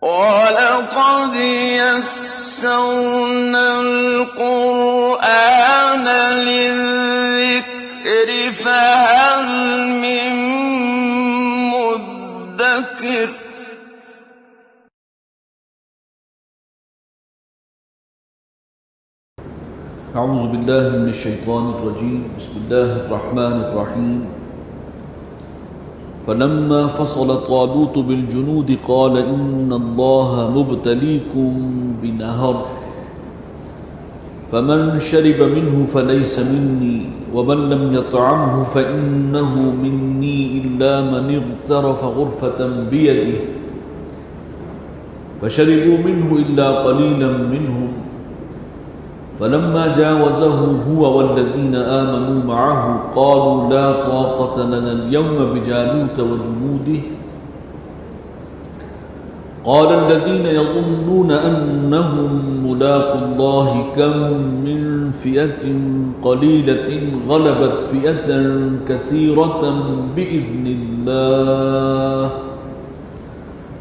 وَلَقَدْ يَسَّرْنَا الْقُرْآنَ لِلذِّكْرِ فَهَلْ مِن مُّدَّكِرٍ اعوذ باللہ من الشیطان الرجیم بسم اللہ الرحمن الرحیم فلما فصل طالوت بالجنود قال ان اللہ مبتلیکم بنہر فمن شرب منه فليس منی ومن لم يطعمه فإنه منی الا من اغترف غرفة بیده فشربوا منه الا قلیلا منهم فلما جاوزه هو والذين آمنوا معه قالوا لا طاقة لنا اليوم بجالوت وجنوده قال الذين يظنون أنهم ملاقو الله كم من فئة قليلة غلبت فئة كثيرة بإذن الله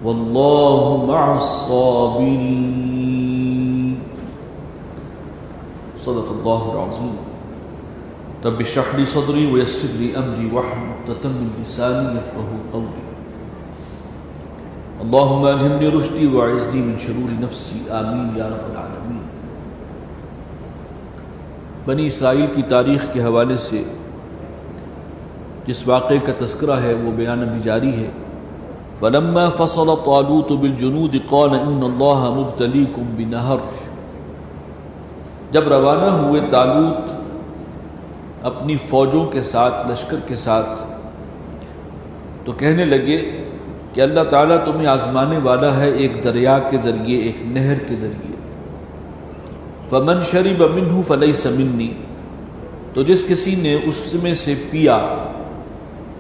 والله مع الصابرين صدق اللہ العظیم رب اشرح لي صدری ويسر لي امری واحلل عقدۃ من لسانی یفقهوا قولی اللهم الہمنی رشدی واعذنی من شرور نفسی آمین یا رب العالمین۔ بنی اسرائیل کی تاریخ کے حوالے سے جس واقعے کا تذکرہ ہے وہ بیان ابھی جاری ہے۔ فلما فصل طالوت بالجنود قال ان اللہ مبتلیکم بنہر، جب روانہ ہوئے طالوت اپنی فوجوں کے ساتھ، لشکر کے ساتھ، تو کہنے لگے کہ اللہ تعالیٰ تمہیں آزمانے والا ہے ایک دریا کے ذریعے، ایک نہر کے ذریعے۔ فمن شرب منہ فلیس منی، تو جس کسی نے اس میں سے پیا،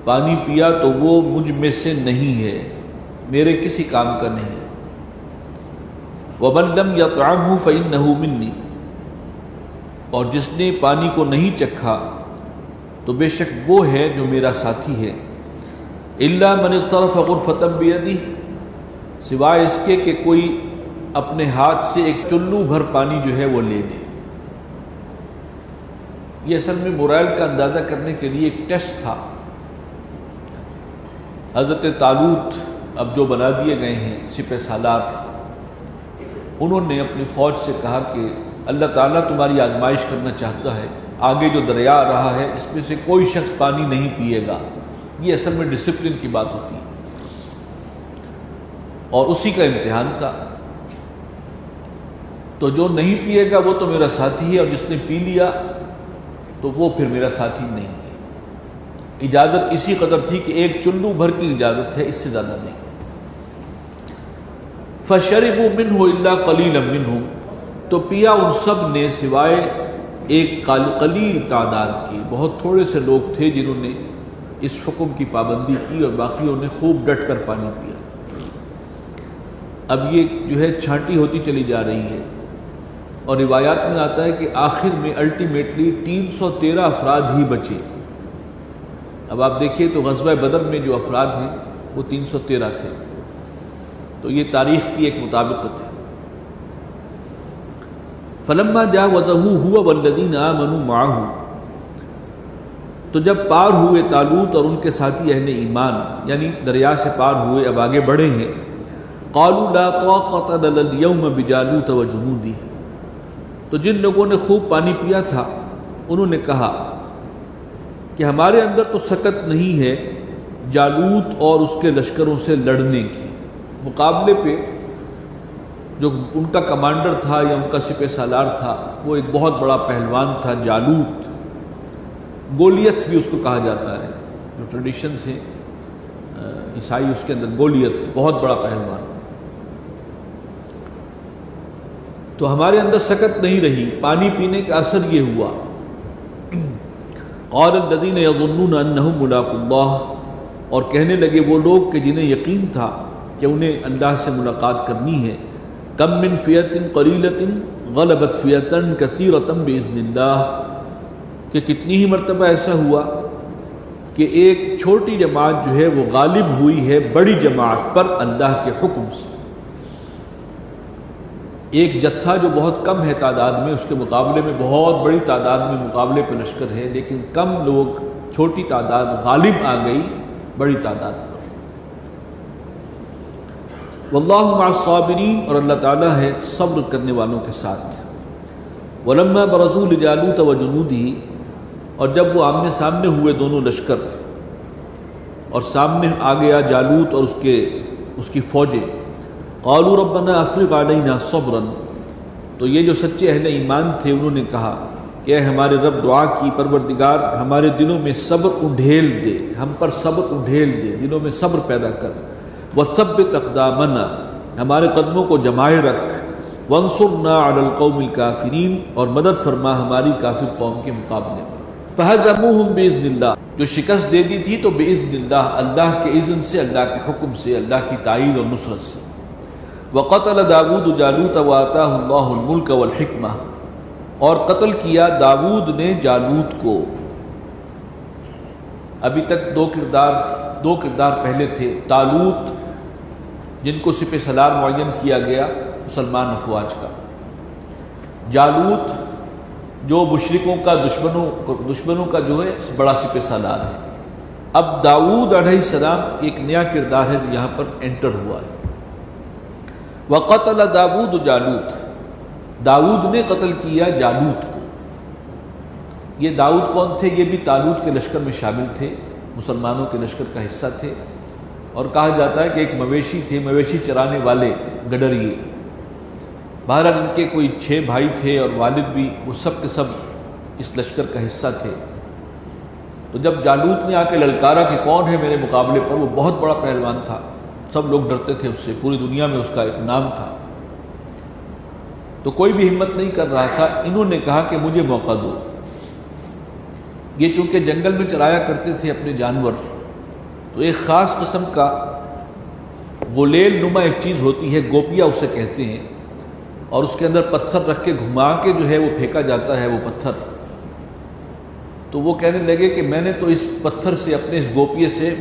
پانی پیا، تو وہ مجھ میں سے نہیں ہے، میرے کسی کام کا نہیں ہے۔ ومن لم یطعمہ فإنہ منی، اور جس نے پانی کو نہیں چکھا تو بے شک وہ ہے جو میرا ساتھی ہے۔ الا من اغترف غرفۃ بیدہ، سوائے اس کے کہ کوئی اپنے ہاتھ سے ایک چلو بھر پانی جو ہے وہ لے لے۔ یہ اصل میں مورائل کا اندازہ کرنے کے لیے ایک ٹیسٹ تھا۔ حضرت طالوت اب جو بنا دیے گئے ہیں سپہ سالار، انہوں نے اپنی فوج سے کہا کہ اللہ تعالیٰ تمہاری آزمائش کرنا چاہتا ہے، آگے جو دریا آ رہا ہے اس میں سے کوئی شخص پانی نہیں پیے گا۔ یہ اصل میں ڈسپلن کی بات ہوتی ہے اور اسی کا امتحان تھا۔ تو جو نہیں پیے گا وہ تو میرا ساتھی ہے، اور جس نے پی لیا تو وہ پھر میرا ساتھی نہیں ہے۔ اجازت اسی قدر تھی کہ ایک چلو بھر کی اجازت ہے، اس سے زیادہ نہیں۔ فَشَرِبُوا مِنْهُ إِلَّا قَلِيلًا مِنْهُمْ، تو پیا ان سب نے سوائے ایک قلیل تعداد کی، بہت تھوڑے سے لوگ تھے جنہوں نے اس حکم کی پابندی کی، اور باقیوں نے خوب ڈٹ کر پانی پیا۔ اب یہ جو ہے چھانٹی ہوتی چلی جا رہی ہے، اور روایات میں آتا ہے کہ آخر میں الٹیمیٹلی 313 افراد ہی بچے۔ اب آپ دیکھیے تو غزوہ بدر میں جو افراد ہیں وہ 313 تھے، تو یہ تاریخ کی ایک مطابقت ہے۔ فلما جاوزه هو والذین آمنوا معه، تو جب پار ہوئے طالوت اور ان کے ساتھی اہل ایمان، یعنی دریا سے پار ہوئے، اب آگے بڑھے ہیں۔ قالوا لا طاقة لنا اليوم بجالوت وجنوده، تو جن لوگوں نے خوب پانی پیا تھا انہوں نے کہا کہ ہمارے اندر تو سکت نہیں ہے جالوت اور اس کے لشکروں سے لڑنے کی۔ مقابلے پہ جو ان کا کمانڈر تھا یا ان کا سپہ سالار تھا وہ ایک بہت بڑا پہلوان تھا، جالوت، گولیت بھی اس کو کہا جاتا ہے، جو ٹریڈیشنز ہیں عیسائی اس کے اندر گولیت، بہت بڑا پہلوان۔ تو ہمارے اندر سکت نہیں رہی، پانی پینے کا اثر یہ ہوا۔ قال الذین یظنون انہم ملاقو اللہ، اور کہنے لگے وہ لوگ کہ جنہیں یقین تھا کہ انہیں اللہ سے ملاقات کرنی ہے، کم من فئۃ قلیلۃ غلبت فئۃ کثیرۃ باذن اللہ، کہ کتنی ہی مرتبہ ایسا ہوا کہ ایک چھوٹی جماعت جو ہے وہ غالب ہوئی ہے بڑی جماعت پر اللہ کے حکم سے۔ ایک جتھا جو بہت کم ہے تعداد میں، اس کے مقابلے میں بہت بڑی تعداد میں مقابلے پہ لشکر ہے، لیکن کم لوگ، چھوٹی تعداد غالب آ گئی بڑی تعداد پر۔ واللہ مع الصابرین، اور اللہ تعالیٰ ہے صبر کرنے والوں کے ساتھ۔ ولما برزوا لجالوت وجنودہ، اور جب وہ آمنے سامنے ہوئے دونوں لشکر، اور سامنے آ گیا جالوت اور اس کی فوجیں، قالوا ربنا افرغ علینا صبرا، تو یہ جو سچے اہل ایمان تھے انہوں نے کہا کہ اے ہمارے رب، دعا کی پروردگار ہمارے دلوں میں صبر اڈھیل دے، ہم پر صبر اڈھیل دے، دلوں میں صبر پیدا کر، وثبت اقدامنا، ہمارے قدموں کو جمائے رکھ، وانصرنا علی القوم الکافرین، اور مدد فرما ہماری کافر قوم کے مقابلے میں۔ فہزموہم باذن اللہ، جو شکست دے دی تھی تو باذن اللہ، اللہ کے اذن سے، اللہ کے حکم سے، اللہ کی تائید اور نصرت سے۔ وقتل داود جالوت وآتاہ اللہ الملک والحکمہ، اور قتل کیا داود نے جالوت کو۔ ابھی تک دو کردار پہلے تھے، طالوت جن کو سپہ سالار معین کیا گیا مسلمان افواج کا، جالوت جو مشرکوں کا دشمنوں کا جو ہے بڑا سپہ سالار ہے۔ اب داود علیہ السلام ایک نیا کردار ہے جو یہاں پر انٹر ہوا ہے۔ وقتل داود جالوت، داود نے قتل کیا جالوت کو۔ یہ داؤد کون تھے؟ یہ بھی طالوت کے لشکر میں شامل تھے، مسلمانوں کے لشکر کا حصہ تھے، اور کہا جاتا ہے کہ ایک مویشی تھے، مویشی چرانے والے گڈریے۔ بہرحال ان کے کوئی 6 بھائی تھے اور والد بھی، وہ سب کے سب اس لشکر کا حصہ تھے۔ تو جب جالوت نے آ کے للکارا کہ کون ہے میرے مقابلے پر، وہ بہت بڑا پہلوان تھا، سب لوگ ڈرتے تھے اس سے، پوری دنیا میں اس کا ایک نام تھا، تو کوئی بھی ہمت نہیں کر رہا تھا۔ انہوں نے کہا کہ مجھے موقع دو۔ یہ چونکہ جنگل میں چرایا کرتے تھے اپنے جانور، تو ایک خاص قسم کا غلیل نما ایک چیز ہوتی ہے، گوپیا اسے کہتے ہیں، اور اس کے اندر پتھر رکھ کے گھما کے جو ہے وہ پھینکا جاتا ہے وہ پتھر۔ تو وہ کہنے لگے کہ میں نے تو اس پتھر سے، اپنے اس گوپیے سے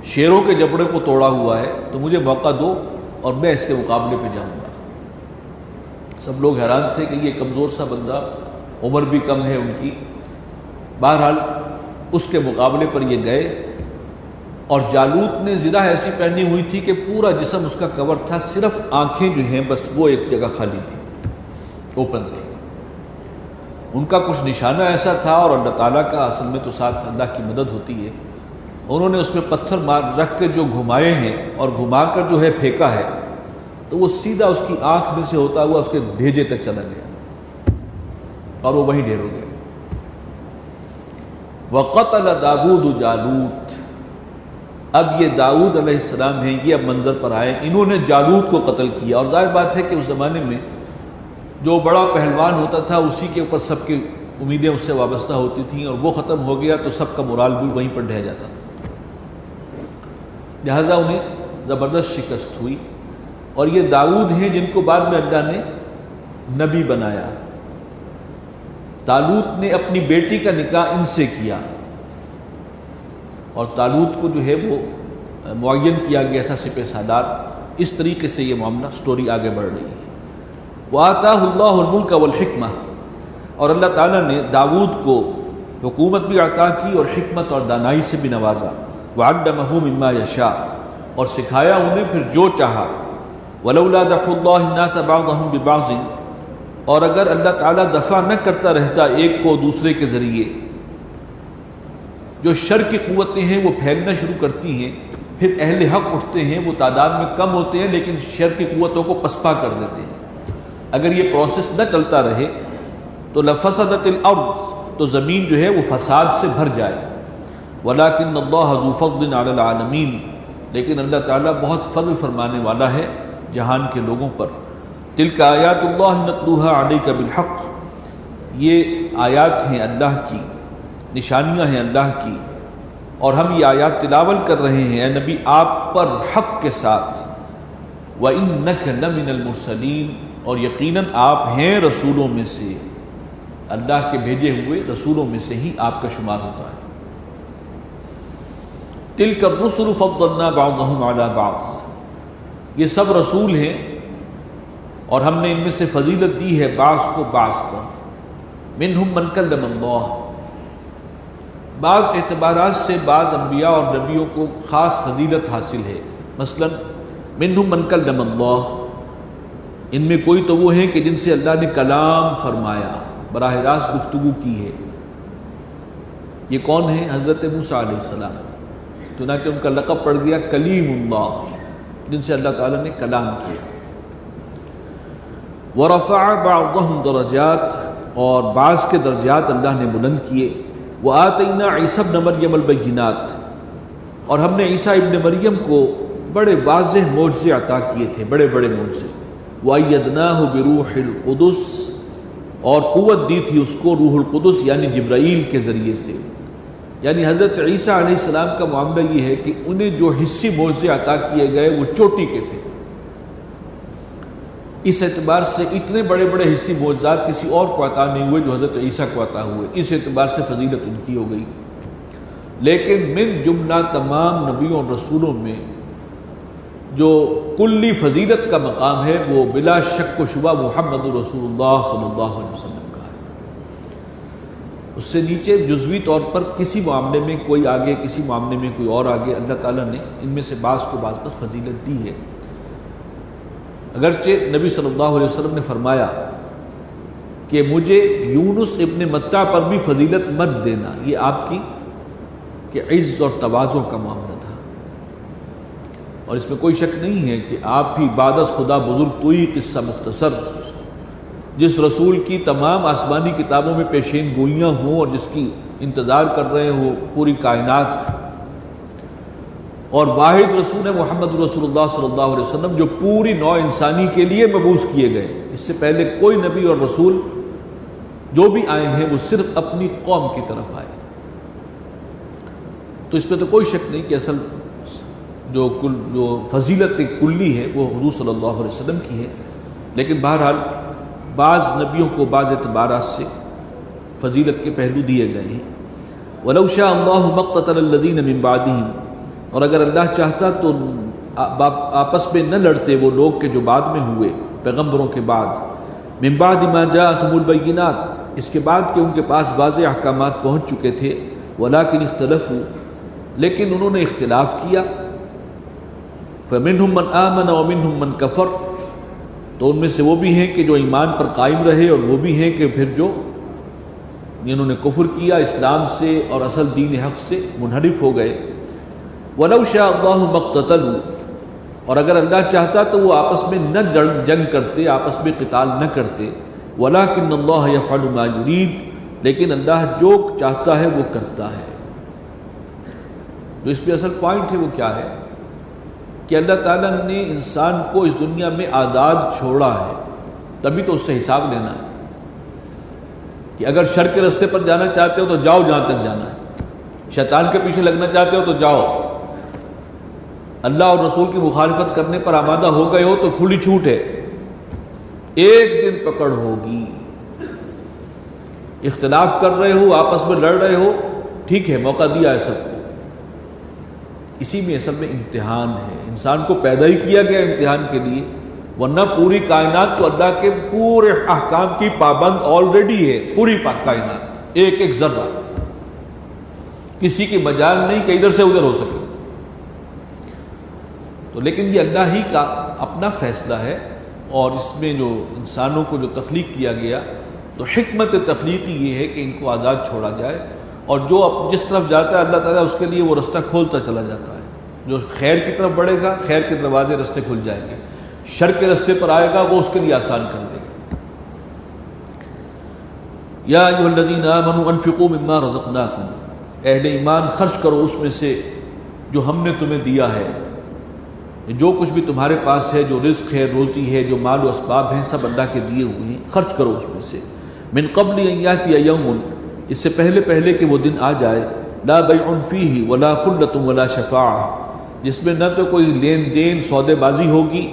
شیروں کے جبڑے کو توڑا ہوا ہے، تو مجھے موقع دو اور میں اس کے مقابلے پہ جاؤں گا۔ سب لوگ حیران تھے کہ یہ کمزور سا بندہ، عمر بھی کم ہے ان کی۔ بہرحال اس کے مقابلے پر یہ گئے، اور جالوت نے زرہ ایسی پہنی ہوئی تھی کہ پورا جسم اس کا کور تھا، صرف آنکھیں جو ہیں بس وہ ایک جگہ خالی تھی، اوپن تھی۔ ان کا کچھ نشانہ ایسا تھا، اور اللہ تعالیٰ کا اصل میں تو ساتھ اللہ کی مدد ہوتی ہے، انہوں نے اس میں پتھر رکھ کے جو گھمائے ہیں اور گھما کر جو ہے پھینکا ہے، تو وہ سیدھا اس کی آنکھ میں سے ہوتا ہوا اس کے بھیجے تک چلا گیا، اور وہ وہیں ڈھیر ہو گیا۔ وقتل داود جالوت، اب یہ داؤد علیہ السلام ہیں، یہ اب منظر پر آئے، انہوں نے جالوت کو قتل کیا۔ اور ظاہر بات ہے کہ اس زمانے میں جو بڑا پہلوان ہوتا تھا اسی کے اوپر سب کی امیدیں اس سے وابستہ ہوتی تھیں، اور وہ ختم ہو گیا تو سب کا مورال بھی وہیں پر ڈھہ جاتا تھا، لہٰذا انہیں زبردست شکست ہوئی۔ اور یہ داؤد ہیں جن کو بعد میں اللہ نے نبی بنایا۔ طالوت نے اپنی بیٹی کا نکاح ان سے کیا، اور طالوت کو جو ہے وہ معین کیا گیا تھا سپہ سالار۔ اس طریقے سے یہ معاملہ سٹوری آگے بڑھ رہی ہے۔ وَآتَاهُ اللَّهُ الْمُلْكَ وَالْحِكْمَةَ، اور اللہ تعالیٰ نے داؤد کو حکومت بھی عطا کی اور حکمت اور دانائی سے بھی نوازا۔ وَعَلَّمَهُ مِمَّا يَشَاءُ، اور سکھایا انہیں پھر جو چاہا۔ وَلَوْلَا دَفْعُ اللَّهِ النَّاسَ بَعْضَهُمْ بِبَعْضٍ، اور اگر اللہ تعالیٰ دفع نہ کرتا رہتا ایک کو دوسرے کے ذریعے، جو شر کی قوتیں ہیں وہ پھیلنا شروع کرتی ہیں، پھر اہل حق اٹھتے ہیں، وہ تعداد میں کم ہوتے ہیں لیکن شر کی قوتوں کو پسپا کر دیتے ہیں۔ اگر یہ پروسیس نہ چلتا رہے تو لفسدت الارض، تو زمین جو ہے وہ فساد سے بھر جائے۔ ولیکن اللہ ذو فضل علی العالمین، لیکن اللہ تعالیٰ بہت فضل فرمانے والا ہے جہان کے لوگوں پر۔ تلک آیات اللہ نتلوها علیک بالحق، یہ آیات ہیں اللہ کی، نشانیاں ہیں اللہ کی، اور ہم یہ آیات تلاوت کر رہے ہیں اے نبی آپ پر حق کے ساتھ۔ وَإِنَّكَ لَمِنَ الْمُرْسَلِينَ، اور یقیناً آپ ہیں رسولوں میں سے، اللہ کے بھیجے ہوئے رسولوں میں سے ہی آپ کا شمار ہوتا ہے۔ تِلْكَ الرُّسُلُ فَضَّلْنَا بَعْضَهُمْ عَلَى بَعْضٍ، یہ سب رسول ہیں اور ہم نے ان میں سے فضیلت دی ہے بعض کو بعض پر. منہم من کلم اللہ، بعض اعتبارات سے بعض انبیاء اور نبیوں کو خاص فضیلت حاصل ہے. مثلا منہم من کلم اللہ، ان میں کوئی تو وہ ہیں کہ جن سے اللہ نے کلام فرمایا، براہ راست گفتگو کی ہے. یہ کون ہیں؟ حضرت موسیٰ علیہ السلام. چنانچہ ان کا لقب پڑ گیا کلیم اللہ، جن سے اللہ تعالیٰ نے کلام کیا. ورفع بعضهم درجات، اور بعض کے درجات اللہ نے بلند کیے. وآتینا عیسی ابن مریم البینات، اور ہم نے عیسیٰ ابن مریم کو بڑے واضح معجزے عطا کیے تھے، بڑے بڑے معجزے. وَأَيَّدْنَاهُ بِرُوحِ الْقُدُسِ، اور قوت دی تھی اس کو روح القدس یعنی جبرائیل کے ذریعے سے. یعنی حضرت عیسیٰ علیہ السلام کا معاملہ یہ ہے کہ انہیں جو حصی معجزے عطا کیے گئے وہ چوٹی کے تھے. اس اعتبار سے اتنے بڑے بڑے حصی معجزات کسی اور کو عطا نہیں ہوئے جو حضرت عیسیٰ کو عطا ہوئے. اس اعتبار سے فضیلت ان کی ہو گئی. لیکن من جملہ تمام نبیوں اور رسولوں میں جو کلی فضیلت کا مقام ہے وہ بلا شک و شبہ محمد رسول اللہ صلی اللہ علیہ وسلم کا ہے. اس سے نیچے جزوی طور پر کسی معاملے میں کوئی آگے، کسی معاملے میں کوئی اور آگے، اللہ تعالیٰ نے ان میں سے بعض کو بعض پر فضیلت دی ہے. اگرچہ نبی صلی اللہ علیہ وسلم نے فرمایا کہ مجھے یونس ابن متیٰ پر بھی فضیلت مت دینا، یہ آپ کی کہ عز اور تواضع کا معاملہ تھا. اور اس میں کوئی شک نہیں ہے کہ آپ ہی بعد از خدا بزرگ توئی قصہ مختصر، جس رسول کی تمام آسمانی کتابوں میں پیشین گوئیاں ہوں اور جس کی انتظار کر رہے ہو پوری کائنات، اور واحد رسول محمد رسول اللہ صلی اللہ علیہ وسلم جو پوری نوع انسانی کے لیے مبعوث کیے گئے. اس سے پہلے کوئی نبی اور رسول جو بھی آئے ہیں وہ صرف اپنی قوم کی طرف آئے. تو اس پہ تو کوئی شک نہیں کہ اصل جو فضیلت کلی ہے وہ حضور صلی اللہ علیہ وسلم کی ہے. لیکن بہرحال بعض نبیوں کو بعض اعتبارات سے فضیلت کے پہلو دیے گئے ہیں. وَلَوْ شَاءَ اللَّهُ مَا اقْتَتَلَ الَّذِينَ مِن بَعْدِهِمْ، اور اگر اللہ چاہتا تو آپس میں نہ لڑتے وہ لوگ کہ جو بعد میں ہوئے پیغمبروں کے بعد. من بعد ما جاءتهم البینات، اس کے بعد کہ ان کے پاس واضح احکامات پہنچ چکے تھے. ولكن اختلفوا، لیکن انہوں نے اختلاف کیا. فمنهم من آمن ومنهم من کفر، تو ان میں سے وہ بھی ہیں کہ جو ایمان پر قائم رہے اور وہ بھی ہیں کہ پھر جو انہوں نے کفر کیا اسلام سے اور اصل دین حق سے منحرف ہو گئے. وَلَوْ شَاءَ اللَّهُ مَا اقْتَتَلُوا، اور اگر اللہ چاہتا تو وہ آپس میں نہ جنگ کرتے، آپس میں قتال نہ کرتے. وَلَكِنَّ اللَّهَ يَفْعَلُ مَا يُرِيدُ، لیکن اللہ جو چاہتا ہے وہ کرتا ہے. جو اس پہ اصل پوائنٹ ہے وہ کیا ہے کہ اللہ تعالیٰ نے انسان کو اس دنیا میں آزاد چھوڑا ہے، تبھی تو اس سے حساب لینا ہے کہ اگر شر کے راستے پر جانا چاہتے ہو تو جاؤ جہاں تک جانا ہے، شیطان کے پیچھے لگنا چاہتے ہو تو جاؤ، اللہ اور رسول کی مخالفت کرنے پر آمادہ ہو گئے ہو تو کھلی چھوٹ ہے، ایک دن پکڑ ہوگی. اختلاف کر رہے ہو، آپس میں لڑ رہے ہو، ٹھیک ہے، موقع دیا ہے سب کو. اسی میں اصل میں امتحان ہے. انسان کو پیدا ہی کیا گیا امتحان کے لیے، ورنہ پوری کائنات تو اللہ کے پورے احکام کی پابند آلریڈی ہے. پوری کائنات ایک ایک ذرہ، کسی کی مجال نہیں کہ ادھر سے ادھر ہو سکے. تو لیکن یہ اللہ ہی کا اپنا فیصلہ ہے، اور اس میں جو انسانوں کو جو تخلیق کیا گیا تو حکمت تخلیقی یہ ہے کہ ان کو آزاد چھوڑا جائے، اور جو جس طرف جاتا ہے اللہ تعالیٰ اس کے لیے وہ رستہ کھولتا چلا جاتا ہے. جو خیر کی طرف بڑھے گا خیر کے دروازے رستے کھل جائیں گے، شر کے رستے پر آئے گا وہ اس کے لیے آسان کر دے گا. یا ایھا الذین آمنوا انفقوا مما رزقناکم، اہل ایمان خرچ کرو اس میں سے جو ہم نے تمہیں دیا ہے. جو کچھ بھی تمہارے پاس ہے، جو رزق ہے، روزی ہے، جو مال و اسباب ہیں، سب اللہ کے دیے ہوئے ہیں، خرچ کرو اس میں سے. من قبل ان یاتی یوم، اس سے پہلے کہ وہ دن آ جائے، لا بیع فیہ ولا خلۃ ولا شفاعہ، جس میں نہ تو کوئی لین دین سودے بازی ہوگی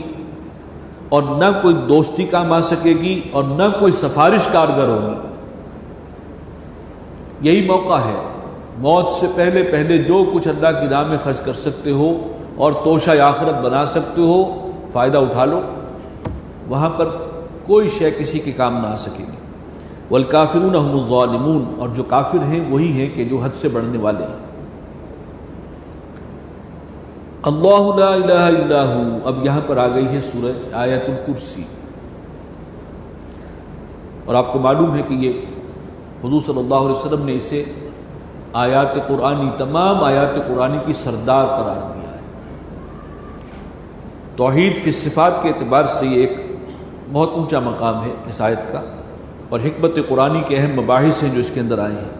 اور نہ کوئی دوستی کام آ سکے گی اور نہ کوئی سفارش کارگر ہوگی. یہی موقع ہے، موت سے پہلے جو کچھ اللہ کی راہ میں خرچ کر سکتے ہو اور توشہ آخرت بنا سکتے ہو، فائدہ اٹھا لو. وہاں پر کوئی شے کسی کے کام نہ آ سکے گی۔ والکافرون هم الظالمون، اور جو کافر ہیں وہی ہیں کہ جو حد سے بڑھنے والے ہیں۔ اللہ لا الہ الا ہو، اب یہاں پر آ گئی ہے سورہ آیت الکرسی، اور آپ کو معلوم ہے کہ یہ حضور صلی اللہ علیہ وسلم نے اسے آیات قرآنی، تمام آیات قرآنی کی سردار قرار دیا ہے۔ توحید فی الصفات کے اعتبار سے یہ ایک بہت اونچا مقام ہے اس آیت کا، اور حکمت قرآنی کے اہم مباحث ہیں جو اس کے اندر آئے ہیں۔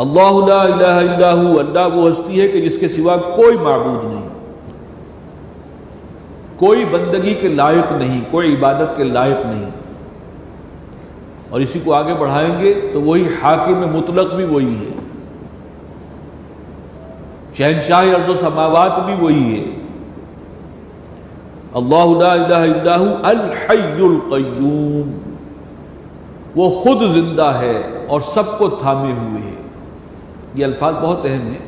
اللہ لا الہ الا ہو، اللہ وہ ہستی ہے کہ جس کے سوا کوئی معبود نہیں، کوئی بندگی کے لائق نہیں، کوئی عبادت کے لائق نہیں۔ اور اسی کو آگے بڑھائیں گے تو وہی حاکم مطلق بھی وہی ہے، شہنشاہ ارض و سماوات بھی وہی ہے۔ اللہ لا الہ الا ہو الحی القیوم، وہ خود زندہ ہے اور سب کو تھامے ہوئے ہے۔ یہ الفاظ بہت اہم ہیں۔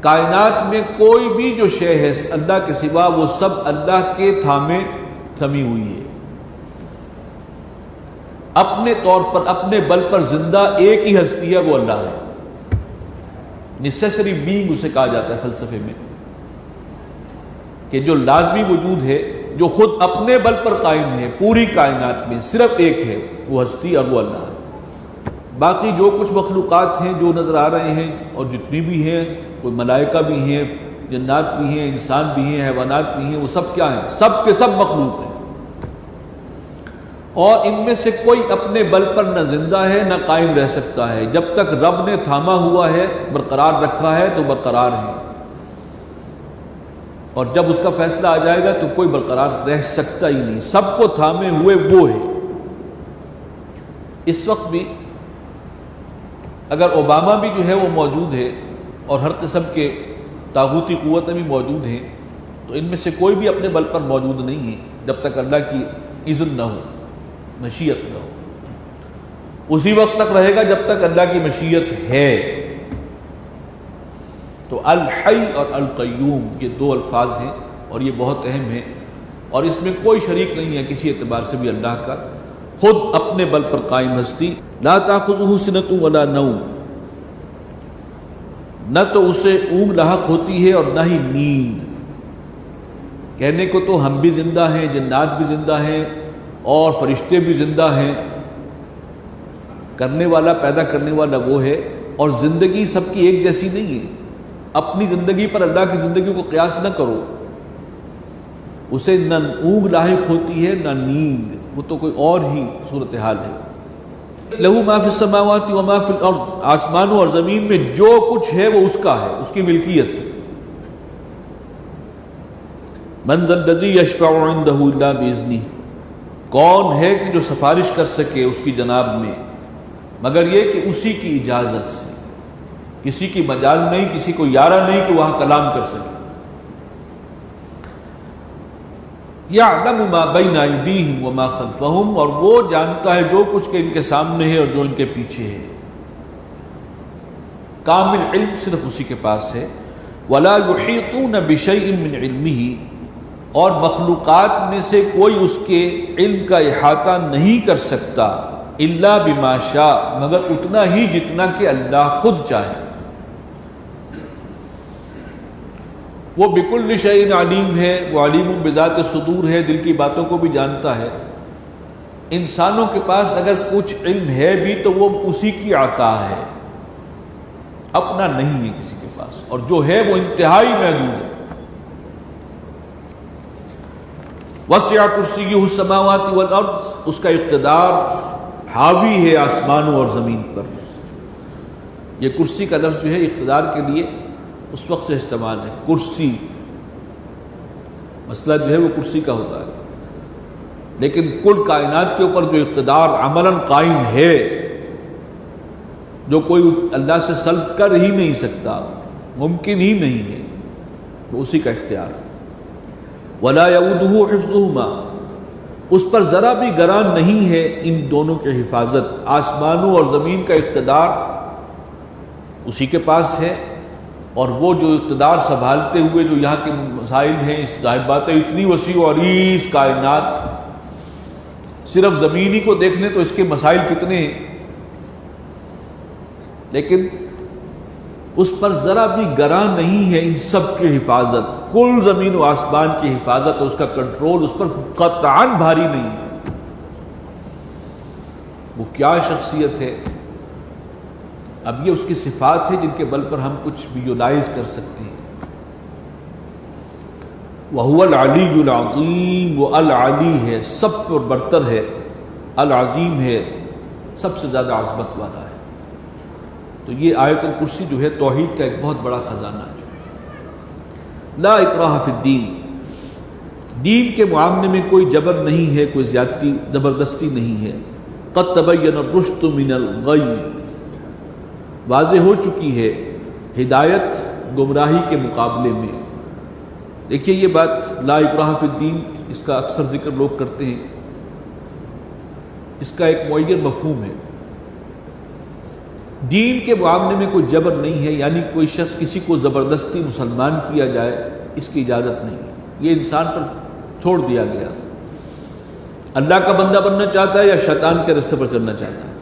کائنات میں کوئی بھی جو شے ہے اللہ کے سوا، وہ سب اللہ کے تھمی ہوئی ہے۔ اپنے طور پر، اپنے بل پر زندہ ایک ہی ہستی ہے، وہ اللہ ہے۔ نیسیسری بینگ اسے کہا جاتا ہے فلسفے میں، کہ جو لازمی وجود ہے، جو خود اپنے بل پر قائم ہے، پوری کائنات میں صرف ایک ہے، وہ ہستی، اور وہ اللہ ہے۔ باقی جو کچھ مخلوقات ہیں جو نظر آ رہے ہیں، اور جتنی بھی ہیں، کوئی ملائکہ بھی ہیں، جنات بھی ہیں، انسان بھی ہیں، حیوانات بھی ہیں، وہ سب کیا ہیں؟ سب کے سب مخلوق ہیں، اور ان میں سے کوئی اپنے بل پر نہ زندہ ہے نہ قائم رہ سکتا ہے۔ جب تک رب نے تھاما ہوا ہے، برقرار رکھا ہے، تو برقرار ہے، اور جب اس کا فیصلہ آ جائے گا تو کوئی برقرار رہ سکتا ہی نہیں۔ سب کو تھامے ہوئے وہ ہے۔ اس وقت بھی اگر اوباما بھی جو ہے وہ موجود ہے، اور ہر قسم کے طاغوتی قوتیں بھی موجود ہیں، تو ان میں سے کوئی بھی اپنے بل پر موجود نہیں ہے جب تک اللہ کی اذن نہ ہو، مشیت نہ ہو۔ اسی وقت تک رہے گا جب تک اللہ کی مشیت ہے۔ تو الحی اور القیوم یہ دو الفاظ ہیں، اور یہ بہت اہم ہیں، اور اس میں کوئی شریک نہیں ہے کسی اعتبار سے بھی اللہ کا، خود اپنے بل پر قائم ہستی۔ لا تأخذہ سنۃ ولا نوم، نہ تو اسے اونگ لاحق ہوتی ہے اور نہ ہی نیند۔ کہنے کو تو ہم بھی زندہ ہیں، جنات بھی زندہ ہیں، اور فرشتے بھی زندہ ہیں، کرنے والا، پیدا کرنے والا وہ ہے، اور زندگی سب کی ایک جیسی نہیں ہے۔ اپنی زندگی پر اللہ کی زندگی کو قیاس نہ کرو، اسے نہ اونگ لاحق ہوتی ہے نہ نیند، وہ تو کوئی اور ہی صورتحال ہے۔ لہو ما فی السماوات و ما فی الارض، آسمانوں اور زمین میں جو کچھ ہے وہ اس کا ہے، اس کی ملکیت۔ من ذا الذی یشفع عندہ الا باذنہ، کون ہے کہ جو سفارش کر سکے اس کی جناب میں مگر یہ کہ اسی کی اجازت سے، کسی کی مجال نہیں، کسی کو یارہ نہیں کہ وہاں کلام کر سکے۔ یعلم ما بین ایدیہم وما خلفہم، اور وہ جانتا ہے جو کچھ کہ ان کے سامنے ہے اور جو ان کے پیچھے ہے۔ کامل علم صرف اسی کے پاس ہے۔ ولا یحیطون بشیء من علمہ، اور مخلوقات میں سے کوئی اس کے علم کا احاطہ نہیں کر سکتا، الا بما شاء، مگر اتنا ہی جتنا کہ اللہ خود چاہے۔ وہ بکل شیء علیم ہے، وہ علیم بذات الصدور ہے، دل کی باتوں کو بھی جانتا ہے۔ انسانوں کے پاس اگر کچھ علم ہے بھی تو وہ اسی کی عطا ہے، اپنا نہیں ہے کسی کے پاس، اور جو ہے وہ انتہائی محدود ہے۔ وسع کرسیہ السماوات والارض، اس کا اقتدار حاوی ہے آسمانوں اور زمین پر۔ یہ کرسی کا لفظ جو ہے اقتدار کے لیے اس وقت سے استعمال ہے، کرسی، مسئلہ جو ہے وہ کرسی کا ہوتا ہے، لیکن کل کائنات کے اوپر جو اقتدار عملاً قائم ہے، جو کوئی اللہ سے سلب کر ہی نہیں سکتا، ممکن ہی نہیں ہے، وہ اسی کا اختیار ہے۔ ولا یؤودہ حفظہما، اس پر ذرا بھی گران نہیں ہے ان دونوں کی حفاظت۔ آسمانوں اور زمین کا اقتدار اسی کے پاس ہے، اور وہ جو اقتدار سنبھالتے ہوئے جو یہاں کے مسائل ہیں، اس ظاہر بات ہے اتنی وسیع و عریض کائنات، صرف زمینی کو دیکھنے تو اس کے مسائل کتنے ہیں، لیکن اس پر ذرا بھی گراں نہیں ہے ان سب کی حفاظت، کل زمین و آسمان کی حفاظت، اس کا کنٹرول اس پر قطعاً بھاری نہیں ہے۔ وہ کیا شخصیت ہے؟ اب یہ اس کی صفات ہے جن کے بل پر ہم کچھ ویژولائز کر سکتے ہیں۔ وَهُوَ الْعَلِيُّ الْعَظِيمُ، وہ العلی ہے، سب پر برتر ہے، العظیم ہے، سب سے زیادہ عظمت والا ہے۔ تو یہ آیت الکرسی جو ہے توحید کا ایک بہت بڑا خزانہ ہے۔ لا اکراہ فی الدین، دین کے معاملے میں کوئی جبر نہیں ہے، کوئی زیادتی زبردستی نہیں ہے۔ قد تبین الرشد من الغی، واضح ہو چکی ہے ہدایت گمراہی کے مقابلے میں۔ دیکھیے یہ بات لا اکراہ فی الدین، اس کا اکثر ذکر لوگ کرتے ہیں، اس کا ایک معین مفہوم ہے۔ دین کے معاملے میں کوئی جبر نہیں ہے، یعنی کوئی شخص کسی کو زبردستی مسلمان کیا جائے، اس کی اجازت نہیں ہے، یہ انسان پر چھوڑ دیا گیا۔ اللہ کا بندہ بننا چاہتا ہے یا شیطان کے راستے پر چلنا چاہتا ہے۔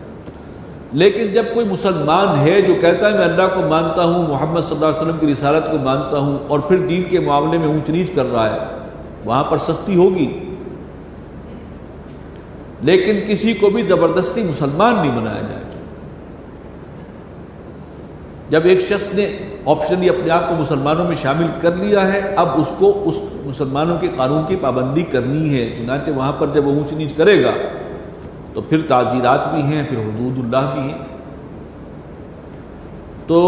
لیکن جب کوئی مسلمان ہے جو کہتا ہے میں اللہ کو مانتا ہوں، محمد صلی اللہ علیہ وسلم کی رسالت کو مانتا ہوں، اور پھر دین کے معاملے میں اونچ نیچ کر رہا ہے، وہاں پر سختی ہوگی، لیکن کسی کو بھی زبردستی مسلمان نہیں بنایا جائے۔ جب ایک شخص نے آپشنلی اپنے آپ کو مسلمانوں میں شامل کر لیا ہے، اب اس کو اس مسلمانوں کے قانون کی پابندی کرنی ہے، چنانچہ وہاں پر جب وہ اونچ نیچ کرے گا تو پھر تعزیرات بھی ہیں، پھر حدود اللہ بھی ہیں۔ تو